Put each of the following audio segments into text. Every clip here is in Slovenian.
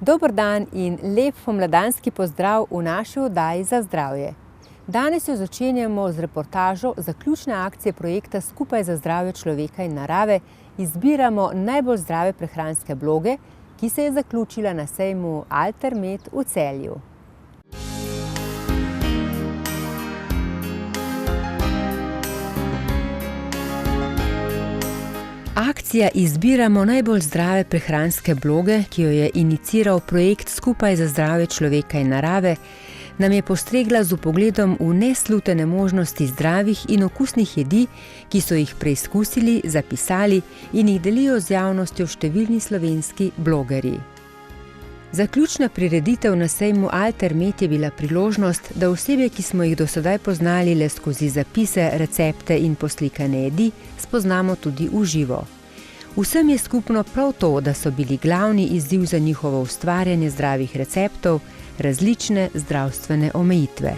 Dober dan in lep pomladanski pozdrav v naši oddaji Za zdravje. Danes jo začenjamo z reportažo zaključne akcije projekta Skupaj za zdravje človeka in narave. Izbiramo najbolj zdrave prehranske bloge, ki se je zaključila na sejmu Altermed v Celju. Akcija Izbiramo najbolj zdrave prehranske bloge, ki jo je iniciral projekt Skupaj za zdravje človeka in narave, nam je postregla z vpogledom v neslutene možnosti zdravih in okusnih jedi, ki so jih preizkusili, zapisali in jih delijo z javnostjo številni slovenski blogerji. Zaključna prireditev na sejmu Altermed je bila priložnost, da osebe, ki smo jih do sedaj poznali le skozi zapise, recepte in poslikane jedi, spoznamo tudi v živo. Vsem je skupno prav to, da so bili glavni izziv za njihovo ustvarjanje zdravih receptov različne zdravstvene omejitve.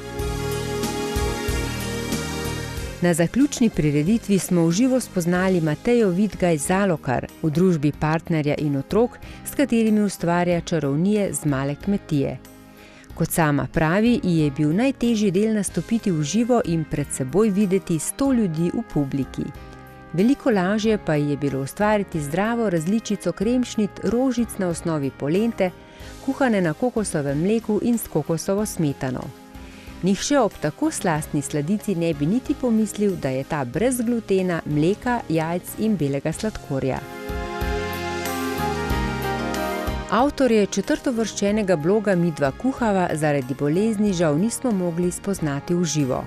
Na zaključni prireditvi smo v živo spoznali Matejo Vidgaj Zalokar v družbi partnerja in otrok, s katerimi ustvarja čarovnije z male kmetije. Kot sama pravi, ji je bil najtežji del nastopiti v živo in pred seboj videti 100 ljudi v publiki. Veliko lažje pa ji je bilo ustvariti zdravo različico kremšnit rožic na osnovi polente, kuhane na kokosovem mleku in s kokosovo smetano. Nihče ob tako slastni sladici ne bi niti pomislil, da je ta brez glutena, mleka, jajc in belega sladkorja. Avtorje četrtovrščenega bloga Midva kuhava zaradi bolezni žal nismo mogli spoznati v živo.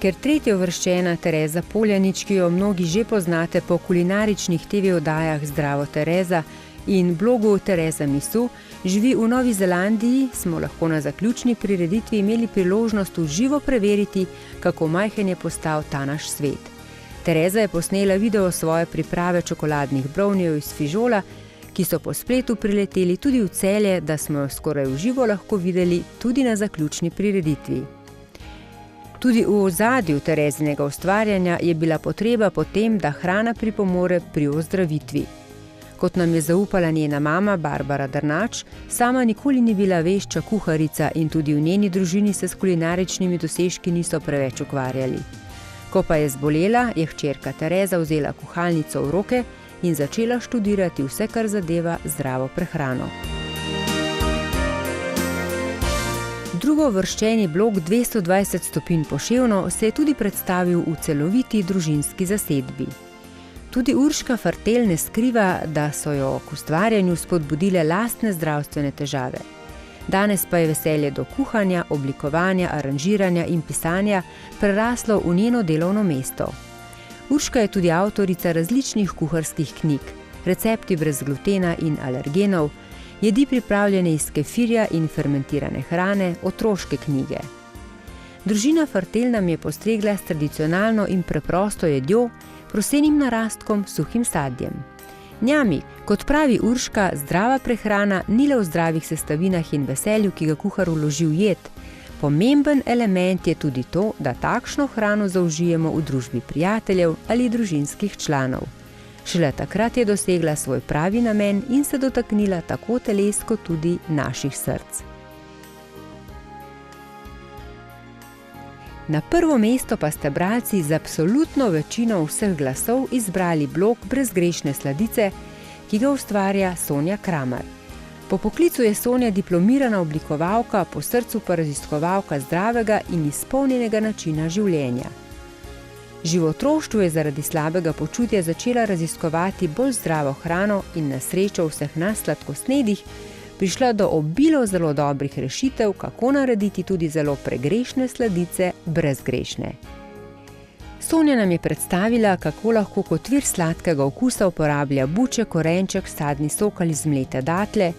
Ker tretjeuvrščena Tereza Poljanič, ki jo mnogi že poznate po kulinaričnih TV oddajah Zdravo Tereza in blogu Tereza Misu, živi v Novi Zelandiji, smo lahko na zaključni prireditvi imeli priložnost v živo preveriti, kako majhen je postal ta naš svet. Tereza je posnela video svoje priprave čokoladnih brownijev iz fižola, ki so po spletu prileteli tudi v Celje, da smo jo skoraj v živo lahko videli tudi na zaključni prireditvi. Tudi v ozadju Terezinega ustvarjanja je bila potreba po tem, da hrana pripomore pri ozdravitvi. Kot nam je zaupala njena mama Barbara Drnač, sama nikoli ni bila vešča kuharica in tudi v njeni družini se s kulinaričnimi dosežki niso preveč ukvarjali. Ko pa je zbolela, je hčerka Tereza vzela kuhalnico v roke in začela študirati vse, kar zadeva zdravo prehrano. Drugouvrščeni blog 220 stopinj poševno se je tudi predstavil v celoviti družinski zasedbi. Tudi Urška Fartelj ne skriva, da so jo k ustvarjanju spodbudile lastne zdravstvene težave. Danes pa je veselje do kuhanja, oblikovanja, aranžiranja in pisanja preraslo v njeno delovno mesto. Urška je tudi avtorica različnih kuharskih knjig, recepti brez glutena in alergenov, jedi pripravljene iz kefirja in fermentirane hrane, otroške knjige. Družina Fartelj nam je postregla s tradicionalno in preprosto jedjo, prosenim narastkom, suhim sadjem. Njami, kot pravi Urška, zdrava prehrana ni le v zdravih sestavinah in veselju, ki ga kuhar vloži v jed. Pomemben element je tudi to, da takšno hrano zaužijemo v družbi prijateljev ali družinskih članov. Šele takrat je dosegla svoj pravi namen in se dotaknila tako teles kot tudi naših src. Na prvo mesto pa ste bralci z absolutno večino vseh glasov izbrali blog Brezgrešne sladice, ki ga ustvarja Sonja Kramer. Po poklicu je Sonja diplomirana oblikovalka, po srcu pa raziskovalka zdravega in izpolnjenega načina življenja. Že v otroštvu je zaradi slabega počutja začela raziskovati bolj zdravo hrano in na srečo vseh nas sladkosnedih prišla do obilo zelo dobrih rešitev, kako narediti tudi zelo pregrešne sladice brezgrešne. Sonja nam je predstavila, kako lahko kot vir sladkega okusa uporablja buče, korenček, sadni sok ali zmlete datlje,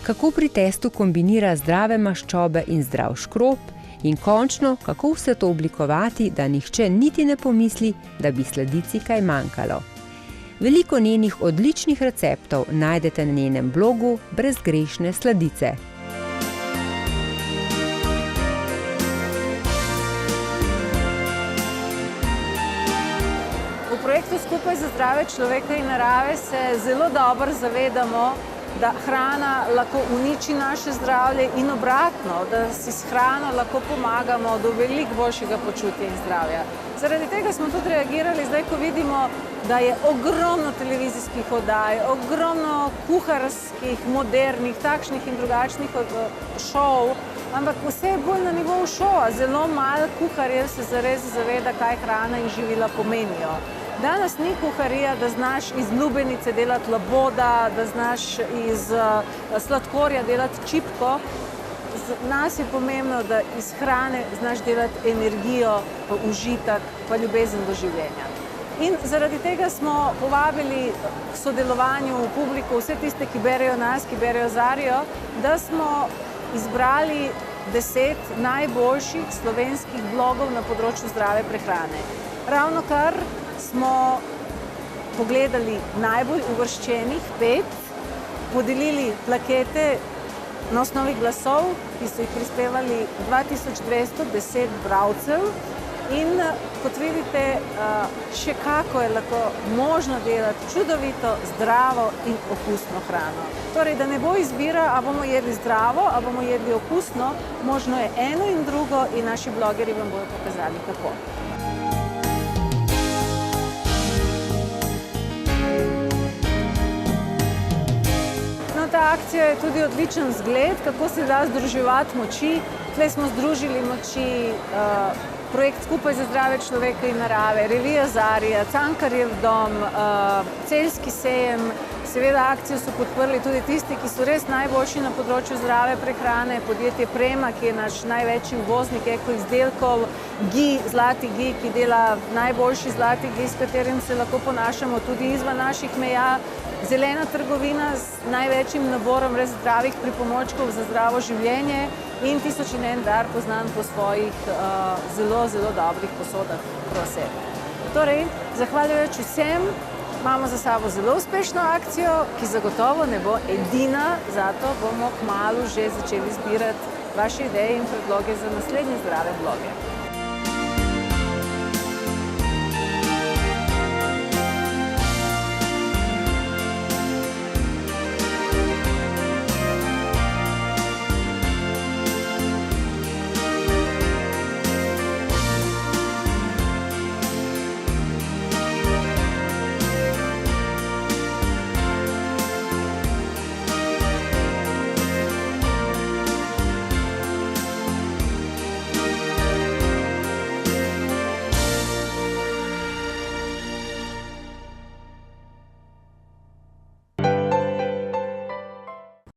kako pri testu kombinira zdrave maščobe in zdrav škrob, in končno, kako vse to oblikovati, da nihče niti ne pomisli, da bi sladici kaj manjkalo. Veliko njenih odličnih receptov najdete na njenem blogu Brezgrešne sladice. V projektu Skupaj za zdravje človeka in narave se zelo dobro zavedamo, da hrana lahko uniči naše zdravje in obratno, da si s hrano lahko pomagamo do veliko boljšega počutja in zdravja. Zaradi tega smo tudi reagirali zdaj, ko vidimo, da je ogromno televizijskih oddaj, ogromno kuharskih, modernih, takšnih in drugačnih šov, ampak vse je bolj na nivoju šova. Zelo malo kuharjev se zares zaveda, kaj hrana in živila pomenijo. Danes ni kuharija, da znaš iz lubenice delati laboda, da znaš iz sladkorja delati čipko. Nas je pomembno, da iz hrane znaš delati energijo, pa užitek, pa ljubezen do življenja. In zaradi tega smo povabili k sodelovanju v publiko vse tiste, ki berejo nas, ki berejo Zarjo, da smo izbrali 10 najboljših slovenskih blogov na področju zdrave prehrane. Ravnokar smo pogledali najbolj uvrščenih 5, podelili plakete na osnovi glasov, ki so jih prispevali 2210 bralcev in kot vidite, še kako je lahko možno delati čudovito, zdravo in okusno hrano. Torej, da ne bo izbira, a bomo jedli zdravo, a bomo jedli okusno, možno je eno in drugo in naši blogerji vam bodo pokazali kako. Ta akcija je tudi odličen zgled, kako se da združevati moči. Tukaj smo združili moči projekt Skupaj za zdrave človeka in narave, revija Zarja, Cankarjev dom, Celjski sejem. Seveda akcijo so podprli tudi tisti, ki so res najboljši na področju zdrave prehrane, podjetje Prema, ki je naš največji uvoznik ekoizdelkov, GI, Zlati GI, ki dela najboljši zlati GI, s katerim se lahko ponašamo tudi izven naših meja, Zelena trgovina z največjim naborom res zdravih pripomočkov za zdravo življenje in 1001 dar, poznan po svojih zelo, zelo dobrih posodah proseb. Torej, zahvaljujoč vsem, imamo za sabo zelo uspešno akcijo, ki zagotovo ne bo edina, zato bomo kmalu že začeli zbirati vaše ideje in predloge za naslednje zdrave bloge.